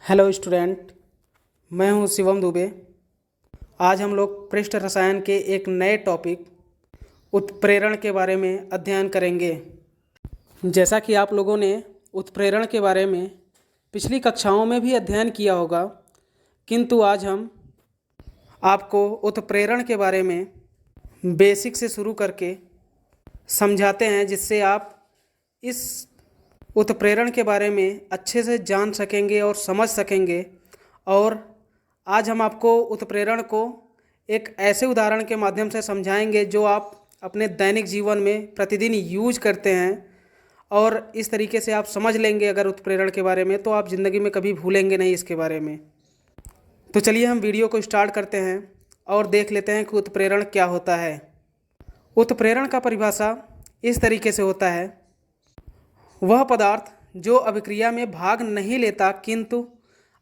Hello student, मैं हूं शिवम दुबे। आज हम लोग पृष्ठ रसायन के एक नए टॉपिक उत्प्रेरण के बारे में अध्ययन करेंगे। जैसा कि आप लोगों ने उत्प्रेरण के बारे में पिछली कक्षाओं में भी अध्ययन किया होगा, किंतु आज हम आपको उत्प्रेरण के बारे में बेसिक से शुरू करके समझाते हैं, जिससे आप इस उत्प्रेरण के बारे में अच्छे से जान सकेंगे और समझ सकेंगे। और आज हम आपको उत्प्रेरण को एक ऐसे उदाहरण के माध्यम से समझाएंगे जो आप अपने दैनिक जीवन में प्रतिदिन यूज करते हैं, और इस तरीके से आप समझ लेंगे अगर उत्प्रेरण के बारे में, तो आप ज़िंदगी में कभी भूलेंगे नहीं इसके बारे में। तो चलिए हम वीडियो को स्टार्ट करते हैं और देख लेते हैं कि उत्प्रेरण क्या होता है। उत्प्रेरण का परिभाषा इस तरीके से होता है: वह पदार्थ जो अभिक्रिया में भाग नहीं लेता किंतु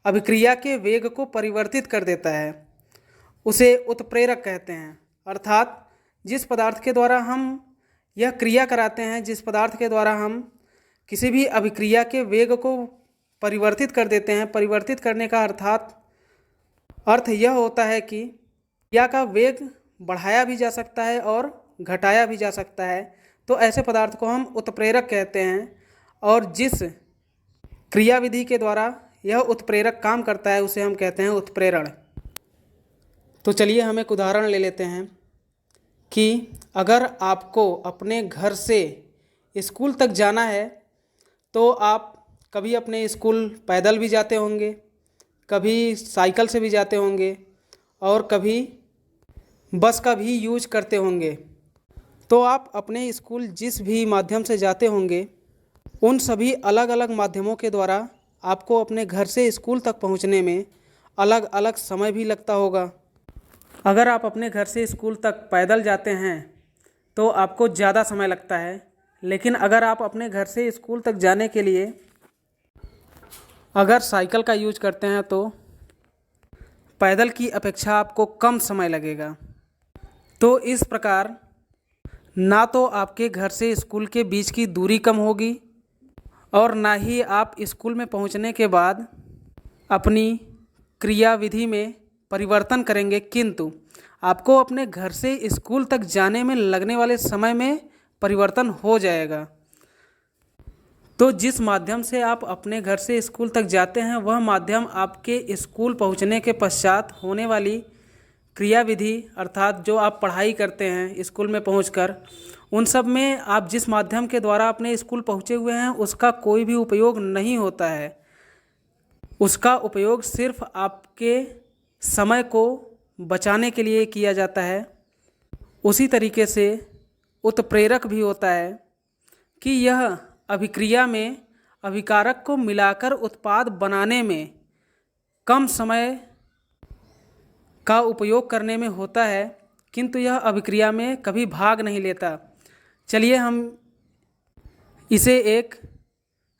अभिक्रिया के वेग को परिवर्तित कर देता है, उसे उत्प्रेरक कहते हैं। अर्थात जिस पदार्थ के द्वारा हम यह क्रिया कराते हैं, जिस पदार्थ के द्वारा हम किसी भी अभिक्रिया के वेग को परिवर्तित कर देते हैं, परिवर्तित करने का अर्थ यह होता है कि क्रिया का वेग बढ़ाया भी जा सकता है और घटाया भी जा सकता है। तो ऐसे पदार्थ को हम उत्प्रेरक कहते हैं, और जिस क्रियाविधि के द्वारा यह उत्प्रेरक काम करता है उसे हम कहते हैं उत्प्रेरण। तो चलिए हम एक उदाहरण ले लेते हैं कि अगर आपको अपने घर से स्कूल तक जाना है, तो आप कभी अपने स्कूल पैदल भी जाते होंगे, कभी साइकिल से भी जाते होंगे, और कभी बस का भी यूज करते होंगे। तो आप अपने स्कूल जिस भी माध्यम से जाते होंगे, उन सभी अलग अलग माध्यमों के द्वारा आपको अपने घर से स्कूल तक पहुंचने में अलग अलग समय भी लगता होगा। अगर आप अपने घर से स्कूल तक पैदल जाते हैं तो आपको ज़्यादा समय लगता है, लेकिन अगर आप अपने घर से स्कूल तक जाने के लिए अगर साइकिल का यूज करते हैं तो पैदल की अपेक्षा आपको कम समय लगेगा। तो इस प्रकार ना तो आपके घर से स्कूल के बीच की दूरी कम होगी, और ना ही आप स्कूल में पहुंचने के बाद अपनी क्रियाविधि में परिवर्तन करेंगे, किंतु आपको अपने घर से स्कूल तक जाने में लगने वाले समय में परिवर्तन हो जाएगा। तो जिस माध्यम से आप अपने घर से स्कूल तक जाते हैं, वह माध्यम आपके स्कूल पहुंचने के पश्चात होने वाली क्रियाविधि, अर्थात जो आप पढ़ाई करते हैं स्कूल में पहुंचकर, उन सब में आप जिस माध्यम के द्वारा अपने स्कूल पहुंचे हुए हैं उसका कोई भी उपयोग नहीं होता है। उसका उपयोग सिर्फ आपके समय को बचाने के लिए किया जाता है। उसी तरीके से उत्प्रेरक भी होता है कि यह अभिक्रिया में अभिकारक को मिलाकर उत्पाद बनाने में कम समय का उपयोग करने में होता है, किंतु यह अभिक्रिया में कभी भाग नहीं लेता। चलिए हम इसे एक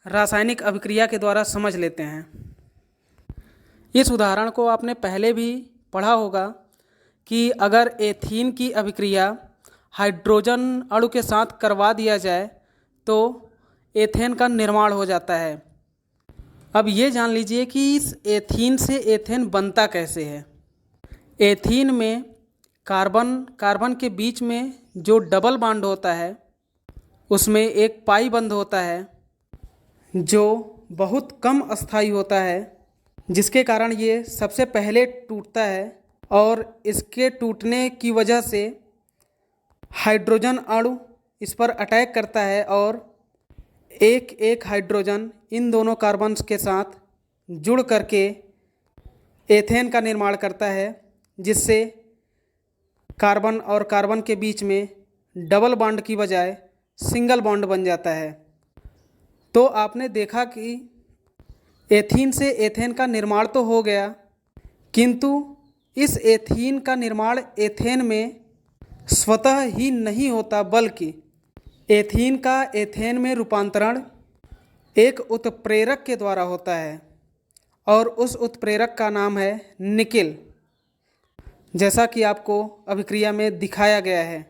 रासायनिक अभिक्रिया के द्वारा समझ लेते हैं। इस उदाहरण को आपने पहले भी पढ़ा होगा कि अगर एथीन की अभिक्रिया हाइड्रोजन अणु के साथ करवा दिया जाए तो एथेन का निर्माण हो जाता है। अब ये जान लीजिए कि इस एथीन से एथेन बनता कैसे है। एथीन में कार्बन के बीच में जो डबल बॉन्ड होता है, उसमें एक पाई बंध होता है जो बहुत कम अस्थायी होता है, जिसके कारण ये सबसे पहले टूटता है, और इसके टूटने की वजह से हाइड्रोजन अणु इस पर अटैक करता है और एक एक हाइड्रोजन इन दोनों कार्बन्स के साथ जुड़ करके एथेन का निर्माण करता है, जिससे कार्बन और कार्बन के बीच में डबल बॉन्ड की बजाय सिंगल बॉन्ड बन जाता है। तो आपने देखा कि एथीन से एथेन का निर्माण तो हो गया, किंतु इस एथीन का निर्माण एथेन में स्वतः ही नहीं होता, बल्कि एथीन का एथेन में रूपांतरण एक उत्प्रेरक के द्वारा होता है, और उस उत्प्रेरक का नाम है निकेल, जैसा कि आपको अभिक्रिया में दिखाया गया है।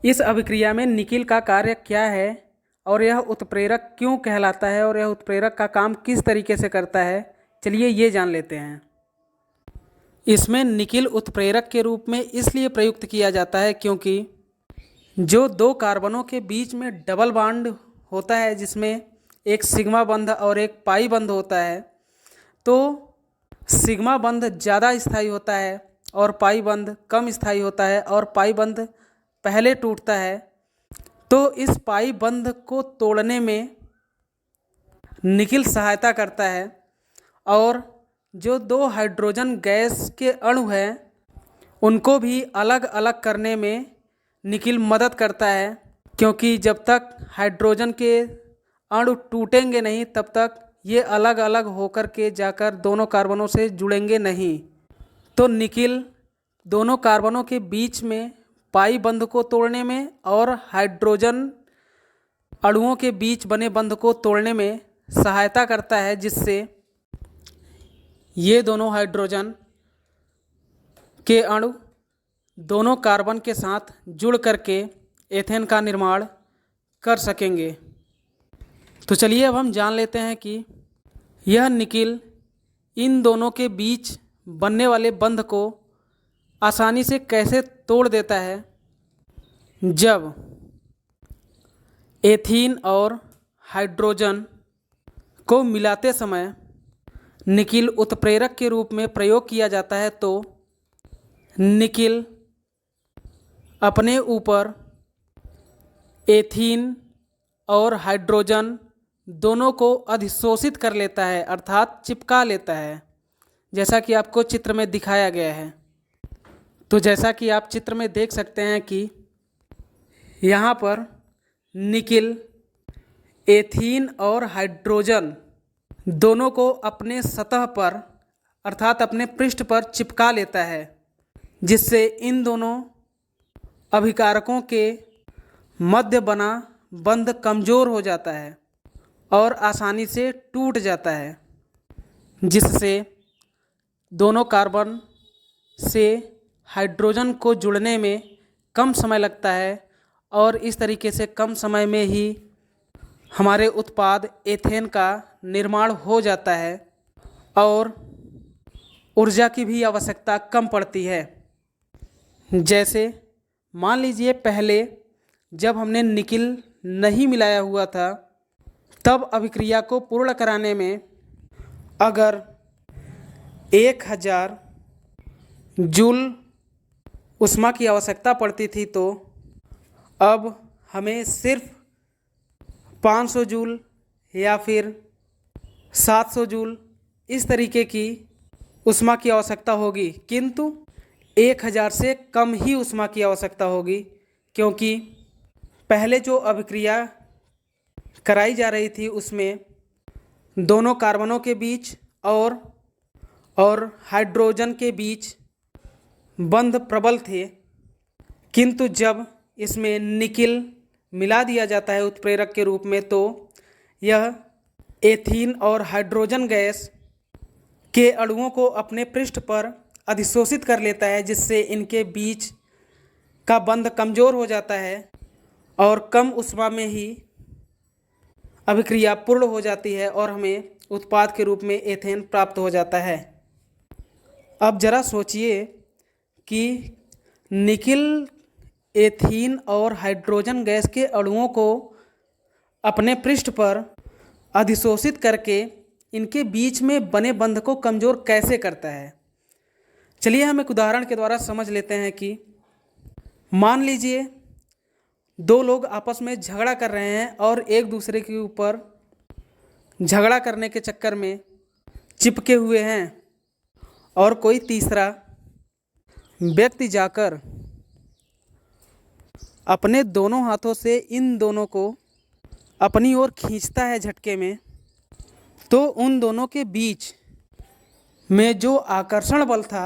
इस अभिक्रिया में निकेल का कार्य क्या है और यह उत्प्रेरक क्यों कहलाता है और यह उत्प्रेरक का काम किस तरीके से करता है, चलिए ये जान लेते हैं। इसमें निकिल उत्प्रेरक के रूप में इसलिए प्रयुक्त किया जाता है क्योंकि जो दो कार्बनों के बीच में डबल बॉन्ड होता है, जिसमें एक सिग्मा बंध और एक पाई बंध होता है, तो सिग्मा बंध ज़्यादा स्थायी होता है और पाई बंध कम स्थायी होता है, और पाई बंध पहले टूटता है। तो इस पाई बंध को तोड़ने में निकिल सहायता करता है, और जो दो हाइड्रोजन गैस के अणु हैं उनको भी अलग अलग करने में निकिल मदद करता है, क्योंकि जब तक हाइड्रोजन के अणु टूटेंगे नहीं तब तक ये अलग अलग होकर के जाकर दोनों कार्बनों से जुड़ेंगे नहीं। तो निकिल दोनों कार्बनों के बीच में पाई बंध को तोड़ने में और हाइड्रोजन अणुओं के बीच बने बंध को तोड़ने में सहायता करता है, जिससे ये दोनों हाइड्रोजन के अणु दोनों कार्बन के साथ जुड़ करके एथेन का निर्माण कर सकेंगे। तो चलिए अब हम जान लेते हैं कि यह निकिल इन दोनों के बीच बनने वाले बंध को आसानी से कैसे तोड़ देता है। जब एथीन और हाइड्रोजन को मिलाते समय निकिल उत्प्रेरक के रूप में प्रयोग किया जाता है, तो निकिल अपने ऊपर एथीन और हाइड्रोजन दोनों को अधिशोषित कर लेता है, अर्थात चिपका लेता है, जैसा कि आपको चित्र में दिखाया गया है। तो जैसा कि आप चित्र में देख सकते हैं कि यहाँ पर निकिल एथीन और हाइड्रोजन दोनों को अपने सतह पर अर्थात अपने पृष्ठ पर चिपका लेता है, जिससे इन दोनों अभिकारकों के मध्य बना बंध कमज़ोर हो जाता है और आसानी से टूट जाता है, जिससे दोनों कार्बन से हाइड्रोजन को जुड़ने में कम समय लगता है, और इस तरीके से कम समय में ही हमारे उत्पाद एथेन का निर्माण हो जाता है और ऊर्जा की भी आवश्यकता कम पड़ती है। जैसे मान लीजिए पहले जब हमने निकिल नहीं मिलाया हुआ था, तब अभिक्रिया को पूर्ण कराने में अगर 1000 जूल ऊष्मा की आवश्यकता पड़ती थी, तो अब हमें सिर्फ 500 जूल या फिर 700 जूल इस तरीके की ऊष्मा की आवश्यकता होगी, किंतु 1000 से कम ही ऊष्मा की आवश्यकता होगी, क्योंकि पहले जो अभिक्रिया कराई जा रही थी उसमें दोनों कार्बनों के बीच और हाइड्रोजन के बीच बंध प्रबल थे, किंतु जब इसमें निकिल मिला दिया जाता है उत्प्रेरक के रूप में, तो यह एथीन और हाइड्रोजन गैस के अणुओं को अपने पृष्ठ पर अधिशोषित कर लेता है, जिससे इनके बीच का बंध कमज़ोर हो जाता है और कम ऊष्मा में ही अभिक्रिया पूर्ण हो जाती है और हमें उत्पाद के रूप में एथेन प्राप्त हो जाता है। अब ज़रा सोचिए कि निकिल एथीन और हाइड्रोजन गैस के अणुओं को अपने पृष्ठ पर अधिशोषित करके इनके बीच में बने बंध को कमज़ोर कैसे करता है। चलिए हम एक उदाहरण के द्वारा समझ लेते हैं कि मान लीजिए दो लोग आपस में झगड़ा कर रहे हैं और एक दूसरे के ऊपर झगड़ा करने के चक्कर में चिपके हुए हैं, और कोई तीसरा व्यक्ति जाकर अपने दोनों हाथों से इन दोनों को अपनी ओर खींचता है झटके में, तो उन दोनों के बीच में जो आकर्षण बल था,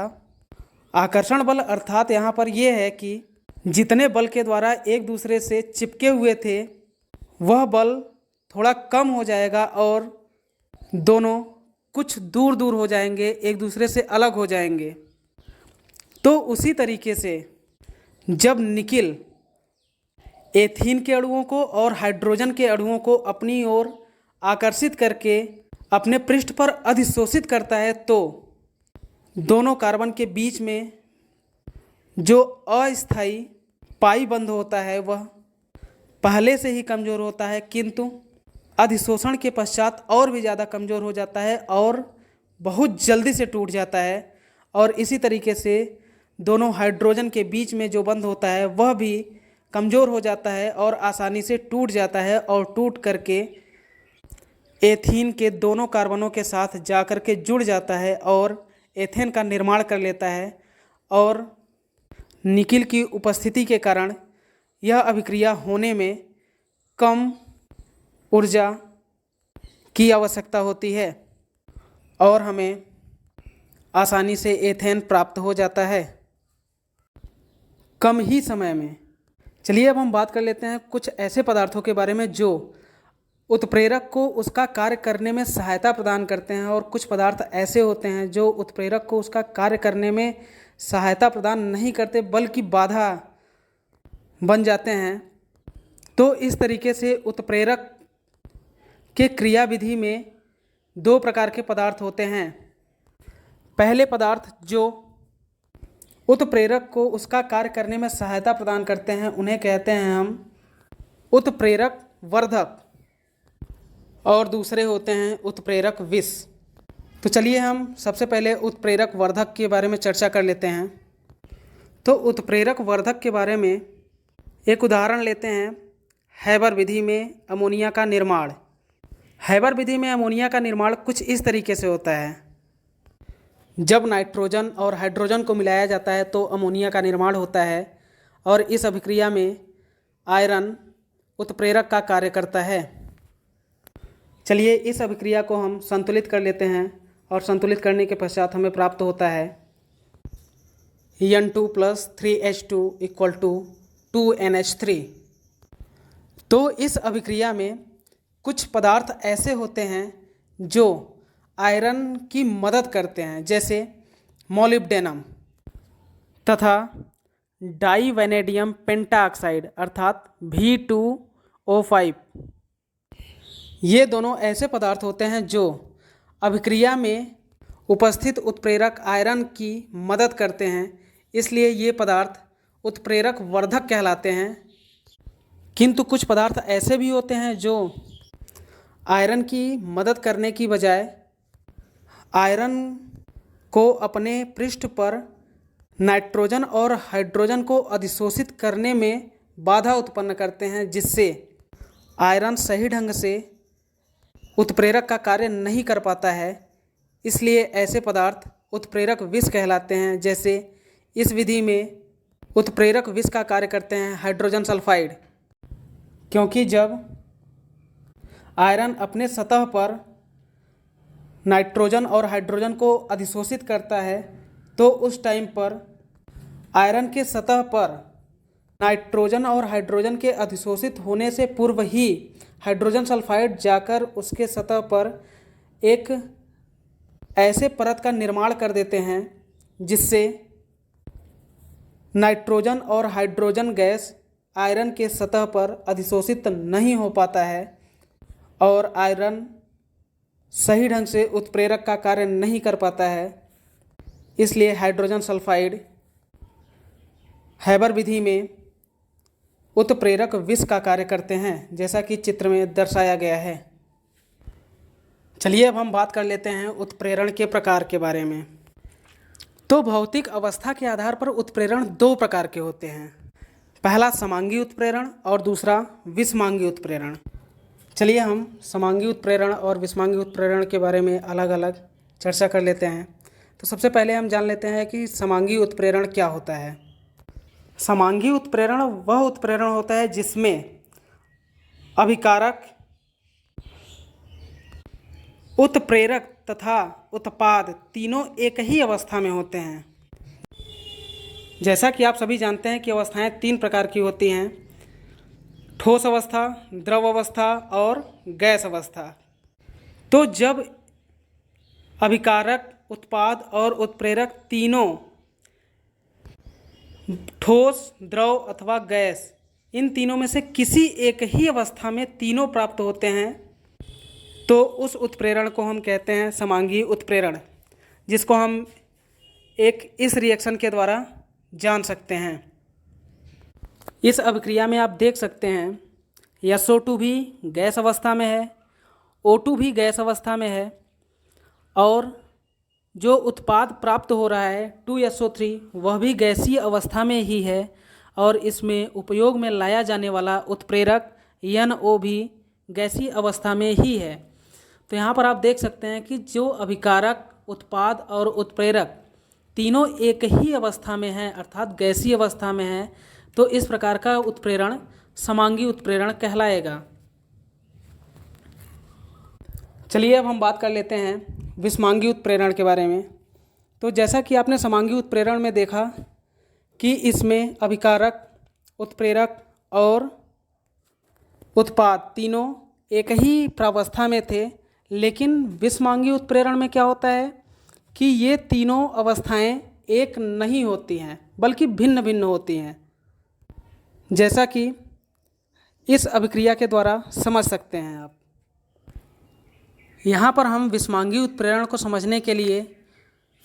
आकर्षण बल अर्थात यहाँ पर यह है कि जितने बल के द्वारा एक दूसरे से चिपके हुए थे वह बल थोड़ा कम हो जाएगा और दोनों कुछ दूर दूर हो जाएंगे, एक दूसरे से अलग हो जाएंगे। तो उसी तरीके से जब निकिल एथीन के अणुओं को और हाइड्रोजन के अणुओं को अपनी ओर आकर्षित करके अपने पृष्ठ पर अधिशोषित करता है, तो दोनों कार्बन के बीच में जो अस्थायी पाई बंध होता है वह पहले से ही कमज़ोर होता है, किंतु अधिशोषण के पश्चात और भी ज़्यादा कमज़ोर हो जाता है और बहुत जल्दी से टूट जाता है। और इसी तरीके से दोनों हाइड्रोजन के बीच में जो बंध होता है वह भी कमज़ोर हो जाता है और आसानी से टूट जाता है और टूट करके एथीन के दोनों कार्बनों के साथ जाकर के जुड़ जाता है और एथेन का निर्माण कर लेता है। और निकिल की उपस्थिति के कारण यह अभिक्रिया होने में कम ऊर्जा की आवश्यकता होती है और हमें आसानी से एथेन प्राप्त हो जाता है कम ही समय में। चलिए अब हम बात कर लेते हैं कुछ ऐसे पदार्थों के बारे में जो उत्प्रेरक को उसका कार्य करने में सहायता प्रदान करते हैं, और कुछ पदार्थ ऐसे होते हैं जो उत्प्रेरक को उसका कार्य करने में सहायता प्रदान नहीं करते बल्कि बाधा बन जाते हैं। तो इस तरीके से उत्प्रेरक के क्रियाविधि में दो प्रकार के पदार्थ होते हैं। पहले पदार्थ जो उत्प्रेरक को उसका कार्य करने में सहायता प्रदान करते हैं उन्हें कहते हैं हम उत्प्रेरक वर्धक, और दूसरे होते हैं उत्प्रेरक विष। तो चलिए हम सबसे पहले उत्प्रेरक वर्धक के बारे में चर्चा कर लेते हैं। तो उत्प्रेरक वर्धक के बारे में एक उदाहरण लेते हैं, हैबर विधि में अमोनिया का निर्माण। हैबर विधि में अमोनिया का निर्माण कुछ इस तरीके से होता है। जब नाइट्रोजन और हाइड्रोजन को मिलाया जाता है तो अमोनिया का निर्माण होता है, और इस अभिक्रिया में आयरन उत्प्रेरक का कार्य करता है। चलिए इस अभिक्रिया को हम संतुलित कर लेते हैं, और संतुलित करने के पश्चात हमें प्राप्त होता है N2 + 3H2 = 2NH3। तो इस अभिक्रिया में कुछ पदार्थ ऐसे होते हैं जो आयरन की मदद करते हैं, जैसे मोलिब्डेनम तथा डाईवेनेडियम पेंटाऑक्साइड अर्थात V2O5। ये दोनों ऐसे पदार्थ होते हैं जो अभिक्रिया में उपस्थित उत्प्रेरक आयरन की मदद करते हैं, इसलिए ये पदार्थ उत्प्रेरक वर्धक कहलाते हैं। किंतु कुछ पदार्थ ऐसे भी होते हैं जो आयरन की मदद करने की बजाय आयरन को अपने पृष्ठ पर नाइट्रोजन और हाइड्रोजन को अधिशोषित करने में बाधा उत्पन्न करते हैं, जिससे आयरन सही ढंग से उत्प्रेरक का कार्य नहीं कर पाता है। इसलिए ऐसे पदार्थ उत्प्रेरक विष कहलाते हैं। जैसे इस विधि में उत्प्रेरक विष का कार्य करते हैं हाइड्रोजन सल्फाइड, क्योंकि जब आयरन अपने सतह पर नाइट्रोजन और हाइड्रोजन को अधिशोषित करता है तो उस टाइम पर आयरन के सतह पर नाइट्रोजन और हाइड्रोजन के अधिशोषित होने से पूर्व ही हाइड्रोजन सल्फाइड जाकर उसके सतह पर एक ऐसे परत का निर्माण कर देते हैं जिससे नाइट्रोजन और हाइड्रोजन गैस आयरन के सतह पर अधिशोषित नहीं हो पाता है और आयरन सही ढंग से उत्प्रेरक का कार्य नहीं कर पाता है। इसलिए हाइड्रोजन सल्फाइड हैबर विधि में उत्प्रेरक विष का कार्य करते हैं, जैसा कि चित्र में दर्शाया गया है। चलिए अब हम बात कर लेते हैं उत्प्रेरण के प्रकार के बारे में। तो भौतिक अवस्था के आधार पर उत्प्रेरण दो प्रकार के होते हैं, पहला समांगी उत्प्रेरण और दूसरा विषमांगी उत्प्रेरण। चलिए हम समांगी उत्प्रेरण और विषमांगी उत्प्रेरण के बारे में अलग अलग चर्चा कर लेते हैं। तो सबसे पहले हम जान लेते हैं कि समांगी उत्प्रेरण क्या होता है। समांगी उत्प्रेरण वह उत्प्रेरण होता है जिसमें अभिकारक, उत्प्रेरक तथा उत्पाद तीनों एक ही अवस्था में होते हैं। जैसा कि आप सभी जानते हैं कि अवस्थाएं तीन प्रकार की होती हैं, ठोस अवस्था, द्रव अवस्था और गैस अवस्था। तो जब अभिकारक, उत्पाद और उत्प्रेरक तीनों ठोस, द्रव अथवा गैस इन तीनों में से किसी एक ही अवस्था में तीनों प्राप्त होते हैं तो उस उत्प्रेरण को हम कहते हैं समांगी उत्प्रेरण, जिसको हम एक इस रिएक्शन के द्वारा जान सकते हैं। इस अभिक्रिया में आप देख सकते हैं SO2 भी गैस अवस्था में है, O2 भी गैस अवस्था में है और जो उत्पाद प्राप्त हो रहा है 2SO3 वह भी गैसीय अवस्था में ही है और इसमें उपयोग में लाया जाने वाला उत्प्रेरक NO भी गैसीय अवस्था में ही है। तो यहाँ पर आप देख सकते हैं कि जो अभिकारक, उत्पाद और उत्प्रेरक तीनों एक ही अवस्था में हैं अर्थात गैसीय अवस्था में हैं, तो इस प्रकार का उत्प्रेरण समांगी उत्प्रेरण कहलाएगा। चलिए अब हम बात कर लेते हैं विषमांगी उत्प्रेरण के बारे में। तो जैसा कि आपने समांगी उत्प्रेरण में देखा कि इसमें अभिकारक, उत्प्रेरक और उत्पाद तीनों एक ही प्रावस्था में थे, लेकिन विषमांगी उत्प्रेरण में क्या होता है कि ये तीनों अवस्थाएं एक नहीं होती हैं बल्कि भिन्न भिन्न होती हैं, जैसा कि इस अभिक्रिया के द्वारा समझ सकते हैं आप। यहाँ पर हम विषमांगी उत्प्रेरण को समझने के लिए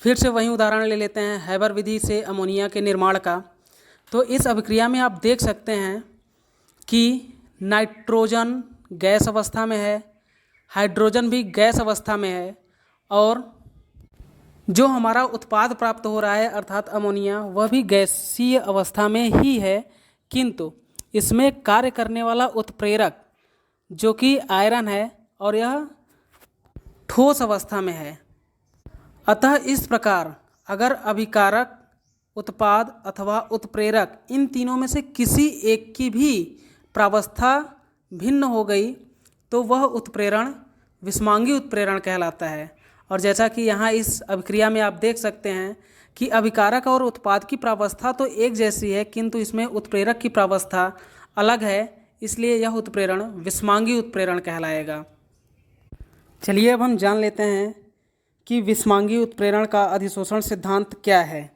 फिर से वही उदाहरण ले लेते हैं हैबर विधि से अमोनिया के निर्माण का। तो इस अभिक्रिया में आप देख सकते हैं कि नाइट्रोजन गैस अवस्था में है, हाइड्रोजन भी गैस अवस्था में है और जो हमारा उत्पाद प्राप्त हो रहा है अर्थात अमोनिया वह भी गैसीय अवस्था में ही है, किंतु इसमें कार्य करने वाला उत्प्रेरक जो कि आयरन है और यह ठोस अवस्था में है। अतः इस प्रकार अगर अभिकारक, उत्पाद अथवा उत्प्रेरक इन तीनों में से किसी एक की भी प्रावस्था भिन्न हो गई तो वह उत्प्रेरण विषमांगी उत्प्रेरण कहलाता है। और जैसा कि यहाँ इस अभिक्रिया में आप देख सकते हैं कि अभिकारक और उत्पाद की प्रावस्था तो एक जैसी है, किंतु इसमें उत्प्रेरक की प्रावस्था अलग है, इसलिए यह उत्प्रेरण विषमांगी उत्प्रेरण कहलाएगा। चलिए अब हम जान लेते हैं कि विषमांगी उत्प्रेरण का अधिशोषण सिद्धांत क्या है।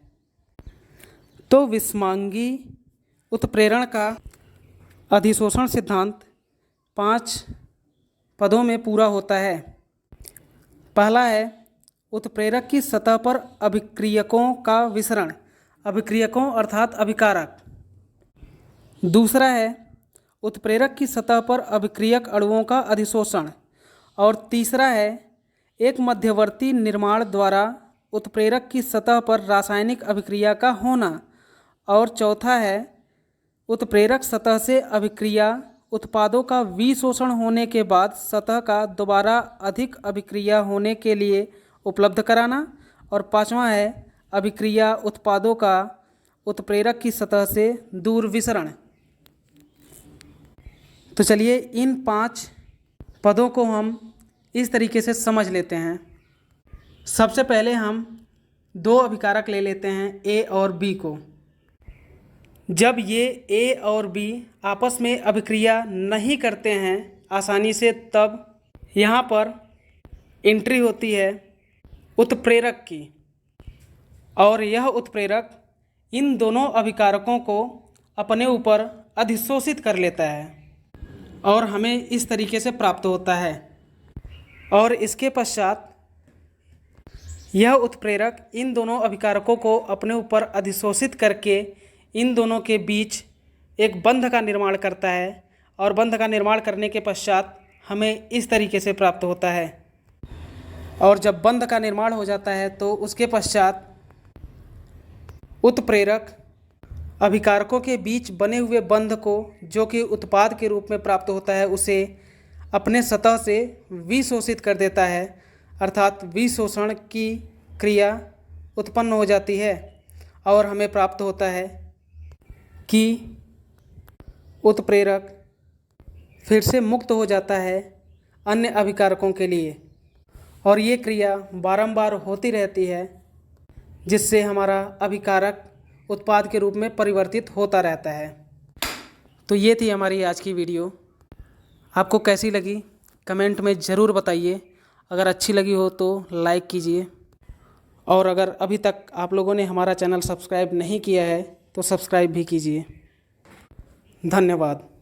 तो विषमांगी उत्प्रेरण का अधिशोषण सिद्धांत 5 पदों में पूरा होता है। पहला है उत्प्रेरक की सतह पर अभिक्रियकों का विसरण, अभिक्रियकों अर्थात अभिकारक। दूसरा है उत्प्रेरक की सतह पर अभिक्रियक अणुओं का अधिशोषण। और तीसरा है एक मध्यवर्ती निर्माण द्वारा उत्प्रेरक की सतह पर रासायनिक अभिक्रिया का होना। और चौथा है उत्प्रेरक सतह से अभिक्रिया उत्पादों का विशोषण होने के बाद सतह का दोबारा अधिक अभिक्रिया होने के लिए उपलब्ध कराना। और पांचवा है अभिक्रिया उत्पादों का उत्प्रेरक की सतह से दूर विसरण। तो चलिए इन 5 पदों को हम इस तरीके से समझ लेते हैं। सबसे पहले हम 2 अभिकारक ले लेते हैं ए और बी को। जब ये ए और बी आपस में अभिक्रिया नहीं करते हैं आसानी से, तब यहाँ पर एंट्री होती है उत्प्रेरक की और यह उत्प्रेरक इन दोनों अभिकारकों को अपने ऊपर अधिशोषित कर लेता है और हमें इस तरीके से प्राप्त होता है। और इसके पश्चात यह उत्प्रेरक इन दोनों अभिकारकों को अपने ऊपर अधिशोषित करके इन दोनों के बीच एक बंध का निर्माण करता है और बंध का निर्माण करने के पश्चात हमें इस तरीके से प्राप्त होता है। और जब बंध का निर्माण हो जाता है तो उसके पश्चात उत्प्रेरक अभिकारकों के बीच बने हुए बंध को, जो कि उत्पाद के रूप में प्राप्त होता है, उसे अपने सतह से विशोषित कर देता है अर्थात विशोषण की क्रिया उत्पन्न हो जाती है और हमें प्राप्त होता है कि उत्प्रेरक फिर से मुक्त हो जाता है अन्य अभिकारकों के लिए। और ये क्रिया बारंबार होती रहती है जिससे हमारा अभिकारक उत्पाद के रूप में परिवर्तित होता रहता है। तो ये थी हमारी आज की वीडियो। आपको कैसी लगी कमेंट में ज़रूर बताइए। अगर अच्छी लगी हो तो लाइक कीजिए और अगर अभी तक आप लोगों ने हमारा चैनल सब्सक्राइब नहीं किया है तो सब्सक्राइब भी कीजिए। धन्यवाद।